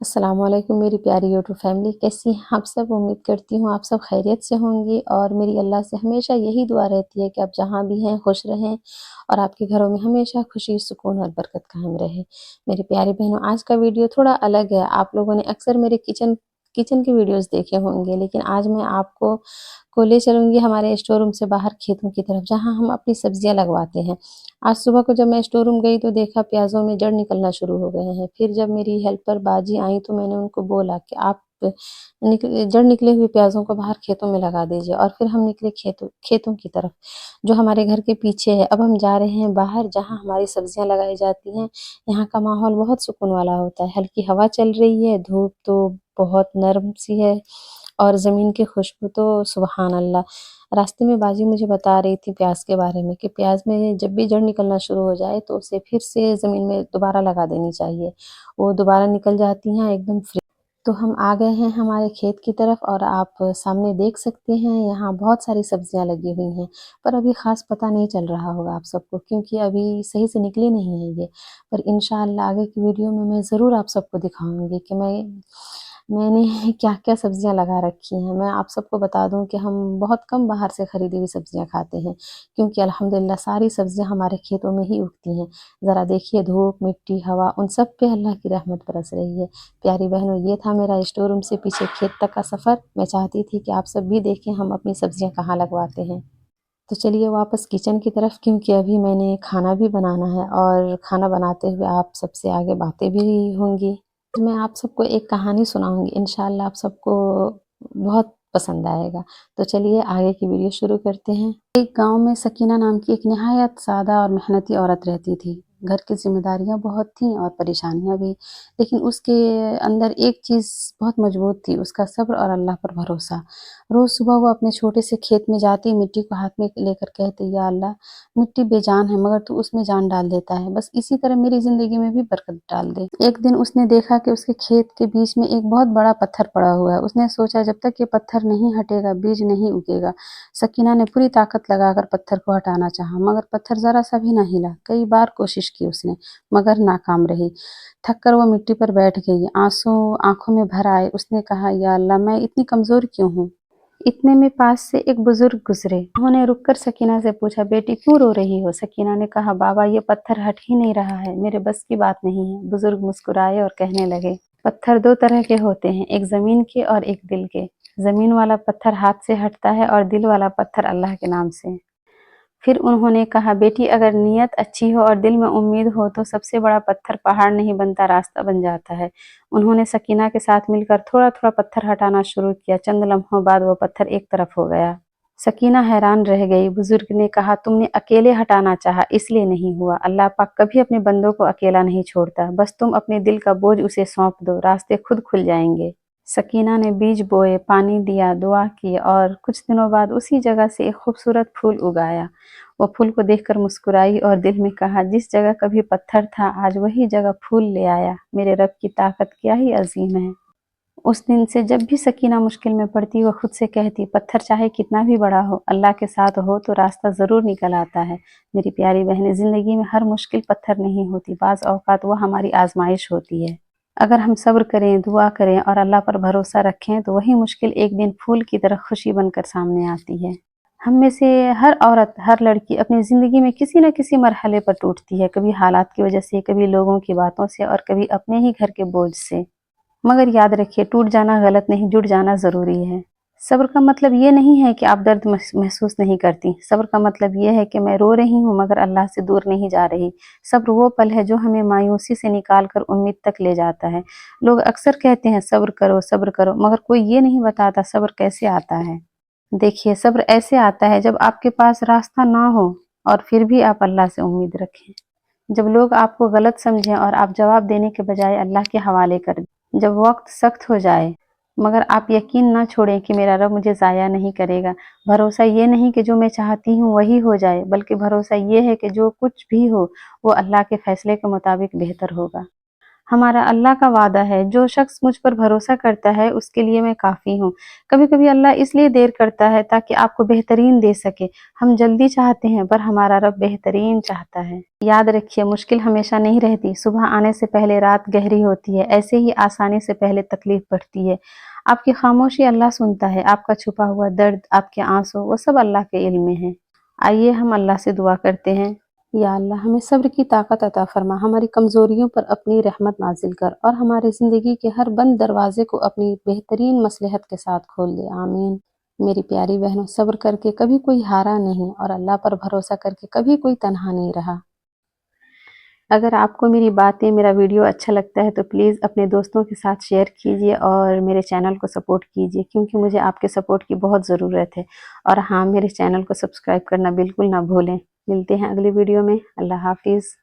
السلام علیکم میری پیاری یوٹیوب فیملی، کیسی ہیں آپ سب؟ امید کرتی ہوں آپ سب خیریت سے ہوں گی، اور میری اللہ سے ہمیشہ یہی دعا رہتی ہے کہ آپ جہاں بھی ہیں خوش رہیں اور آپ کے گھروں میں ہمیشہ خوشی، سکون اور برکت قائم رہے۔ میری پیاری بہنوں، آج کا ویڈیو تھوڑا الگ ہے۔ آپ لوگوں نے اکثر میرے کچن کی ویڈیوز دیکھے ہوں گے، لیکن آج میں آپ کو لے چلوں گی ہمارے اسٹور روم سے باہر کھیتوں کی طرف، جہاں ہم اپنی سبزیاں لگواتے ہیں۔ آج صبح کو جب میں اسٹور روم گئی تو دیکھا پیازوں میں جڑ نکلنا شروع ہو گئے ہیں۔ پھر جب میری ہیلپر باجی آئیں تو میں نے ان کو بولا کہ آپ جڑ نکلے ہوئے پیازوں کو باہر کھیتوں میں لگا دیجیے، اور پھر ہم نکلے کھیتوں کی طرف جو ہمارے گھر کے پیچھے ہے۔ اب ہم جا رہے ہیں باہر جہاں ہماری سبزیاں لگائی جاتی ہیں۔ یہاں کا ماحول بہت سکون والا ہوتا ہے، ہلکی ہوا چل رہی ہے، دھوپ تو بہت نرم سی ہے، اور زمین کی خوشبو تو سبحان اللہ۔ راستے میں باجی مجھے بتا رہی تھی پیاز کے بارے میں کہ پیاز میں جب بھی جڑ نکلنا شروع ہو جائے تو اسے پھر سے زمین میں دوبارہ لگا دینی چاہیے، وہ دوبارہ نکل جاتی ہیں ایک دم فریش۔ تو ہم آ گئے ہیں ہمارے کھیت کی طرف، اور آپ سامنے دیکھ سکتے ہیں یہاں بہت ساری سبزیاں لگی ہوئی ہیں، پر ابھی خاص پتہ نہیں چل رہا ہوگا آپ سب کو، کیونکہ ابھی صحیح سے نکلی نہیں ہے یہ۔ پر انشاءاللہ آگے کی ویڈیو میں ضرور آپ سب کو دکھاؤں گی کہ میں نے کیا کیا سبزیاں لگا رکھی ہیں۔ میں آپ سب کو بتا دوں کہ ہم بہت کم باہر سے خریدی ہوئی سبزیاں کھاتے ہیں، کیونکہ الحمدللہ ساری سبزیاں ہمارے کھیتوں میں ہی اگتی ہیں۔ ذرا دیکھیے دھوپ، مٹی، ہوا، ان سب پہ اللہ کی رحمت برس رہی ہے۔ پیاری بہنوں، یہ تھا میرا اسٹور روم سے پیچھے کھیت تک کا سفر۔ میں چاہتی تھی کہ آپ سب بھی دیکھیں ہم اپنی سبزیاں کہاں لگواتے ہیں۔ تو چلیے واپس کچن کی طرف، کیونکہ ابھی میں نے کھانا بھی بنانا ہے، اور کھانا بناتے ہوئے آپ سب سے آگے باتیں بھی ہوں گی۔ میں آپ سب کو ایک کہانی سناؤں گی، انشاءاللہ آپ سب کو بہت پسند آئے گا۔ تو چلیے آگے کی ویڈیو شروع کرتے ہیں۔ ایک گاؤں میں سکینہ نام کی ایک نہایت سادہ اور محنتی عورت رہتی تھی۔ گھر کی ذمہ داریاں بہت تھیں اور پریشانیاں بھی، لیکن اس کے اندر ایک چیز بہت مضبوط تھی، اس کا صبر اور اللہ پر بھروسہ۔ روز صبح وہ اپنے چھوٹے سے کھیت میں جاتی، مٹی کو ہاتھ میں لے کر کہتی، یا اللہ، مٹی بے جان ہے مگر تو اس میں جان ڈال دیتا ہے، بس اسی طرح میری زندگی میں بھی برکت ڈال دے۔ ایک دن اس نے دیکھا کہ اس کے کھیت کے بیچ میں ایک بہت بڑا پتھر پڑا ہوا ہے۔ اس نے سوچا جب تک یہ پتھر نہیں ہٹے گا بیج نہیں اگے گا۔ سکینہ نے پوری طاقت لگا کر پتھر کو ہٹانا چاہا، مگر پتھر ذرا سا بھی نہ ہلا۔ کئی بار کوشش کی اس نے، مگر ناکام رہی۔ تھک کر وہ مٹی پر بیٹھ گئی، آنسو آنکھوں میں بھر آئے۔ اس نے کہا، یا اللہ، میں اتنی کمزور کیوں ہوں؟ اتنے میں پاس سے ایک بزرگ گزرے۔ انہوں نے رک کر سکینہ سے پوچھا، بیٹی کیوں رو رہی ہو؟ سکینہ نے کہا، بابا، یہ پتھر ہٹ ہی نہیں رہا ہے، میرے بس کی بات نہیں ہے۔ بزرگ مسکرائے اور کہنے لگے، پتھر دو طرح کے ہوتے ہیں، ایک زمین کے اور ایک دل کے۔ زمین والا پتھر ہاتھ سے ہٹتا ہے اور دل والا پتھر اللہ کے نام سے۔ پھر انہوں نے کہا، بیٹی، اگر نیت اچھی ہو اور دل میں امید ہو تو سب سے بڑا پتھر پہاڑ نہیں بنتا، راستہ بن جاتا ہے۔ انہوں نے سکینہ کے ساتھ مل کر تھوڑا تھوڑا پتھر ہٹانا شروع کیا۔ چند لمحوں بعد وہ پتھر ایک طرف ہو گیا۔ سکینہ حیران رہ گئی۔ بزرگ نے کہا، تم نے اکیلے ہٹانا چاہا، اس لیے نہیں ہوا۔ اللہ پاک کبھی اپنے بندوں کو اکیلا نہیں چھوڑتا، بس تم اپنے دل کا بوجھ اسے سونپ دو، راستے خود کھل جائیں گے۔ سکینہ نے بیج بوئے، پانی دیا، دعا کی، اور کچھ دنوں بعد اسی جگہ سے ایک خوبصورت پھول اگایا۔ وہ پھول کو دیکھ کر مسکرائی اور دل میں کہا، جس جگہ کبھی پتھر تھا آج وہی جگہ پھول لے آیا، میرے رب کی طاقت کیا ہی عظیم ہے۔ اس دن سے جب بھی سکینہ مشکل میں پڑتی وہ خود سے کہتی، پتھر چاہے کتنا بھی بڑا ہو، اللہ کے ساتھ ہو تو راستہ ضرور نکل آتا ہے۔ میری پیاری بہنیں، زندگی میں ہر مشکل پتھر نہیں ہوتی، بعض اوقات وہ ہماری آزمائش ہوتی ہے۔ اگر ہم صبر کریں، دعا کریں اور اللہ پر بھروسہ رکھیں تو وہی مشکل ایک دن پھول کی طرح خوشی بن کر سامنے آتی ہے۔ ہم میں سے ہر عورت، ہر لڑکی اپنی زندگی میں کسی نہ کسی مرحلے پر ٹوٹتی ہے، کبھی حالات کی وجہ سے، کبھی لوگوں کی باتوں سے، اور کبھی اپنے ہی گھر کے بوجھ سے۔ مگر یاد رکھیے، ٹوٹ جانا غلط نہیں، جڑ جانا ضروری ہے۔ صبر کا مطلب یہ نہیں ہے کہ آپ درد محسوس نہیں کرتی۔ صبر کا مطلب یہ ہے کہ میں رو رہی ہوں مگر اللہ سے دور نہیں جا رہی۔ صبر وہ پل ہے جو ہمیں مایوسی سے نکال کر امید تک لے جاتا ہے۔ لوگ اکثر کہتے ہیں صبر کرو، صبر کرو، مگر کوئی یہ نہیں بتاتا صبر کیسے آتا ہے۔ دیکھیے، صبر ایسے آتا ہے جب آپ کے پاس راستہ نہ ہو اور پھر بھی آپ اللہ سے امید رکھیں۔ جب لوگ آپ کو غلط سمجھیں اور آپ جواب دینے کے بجائے اللہ کے حوالے کر دیں۔ جب وقت سخت ہو جائے مگر آپ یقین نہ چھوڑیں کہ میرا رب مجھے ضائع نہیں کرے گا۔ بھروسہ یہ نہیں کہ جو میں چاہتی ہوں وہی ہو جائے، بلکہ بھروسہ یہ ہے کہ جو کچھ بھی ہو وہ اللہ کے فیصلے کے مطابق بہتر ہوگا۔ ہمارا اللہ کا وعدہ ہے، جو شخص مجھ پر بھروسہ کرتا ہے اس کے لیے میں کافی ہوں۔ کبھی کبھی اللہ اس لیے دیر کرتا ہے تاکہ آپ کو بہترین دے سکے۔ ہم جلدی چاہتے ہیں پر ہمارا رب بہترین چاہتا ہے۔ یاد رکھیے، مشکل ہمیشہ نہیں رہتی، صبح آنے سے پہلے رات گہری ہوتی ہے، ایسے ہی آسانی سے پہلے تکلیف بڑھتی ہے۔ آپ کی خاموشی اللہ سنتا ہے، آپ کا چھپا ہوا درد، آپ کے آنسو، وہ سب اللہ کے علم میں ہیں۔ آئیے ہم اللہ سے دعا کرتے ہیں۔ یا اللہ، ہمیں صبر کی طاقت عطا فرما، ہماری کمزوریوں پر اپنی رحمت نازل کر اور ہمارے زندگی کے ہر بند دروازے کو اپنی بہترین مصلحت کے ساتھ کھول دے، آمین۔ میری پیاری بہنوں، صبر کر کے کبھی کوئی ہارا نہیں اور اللہ پر بھروسہ کر کے کبھی کوئی تنہا نہیں رہا۔ اگر آپ کو میری باتیں، میرا ویڈیو اچھا لگتا ہے تو پلیز اپنے دوستوں کے ساتھ شیئر کیجیے اور میرے چینل کو سپورٹ کیجیے، کیونکہ مجھے آپ کے سپورٹ کی بہت ضرورت ہے۔ اور ہاں، میرے چینل کو سبسکرائب کرنا بالکل نہ بھولیں۔ ملتے ہیں اگلی ویڈیو میں۔ اللہ حافظ۔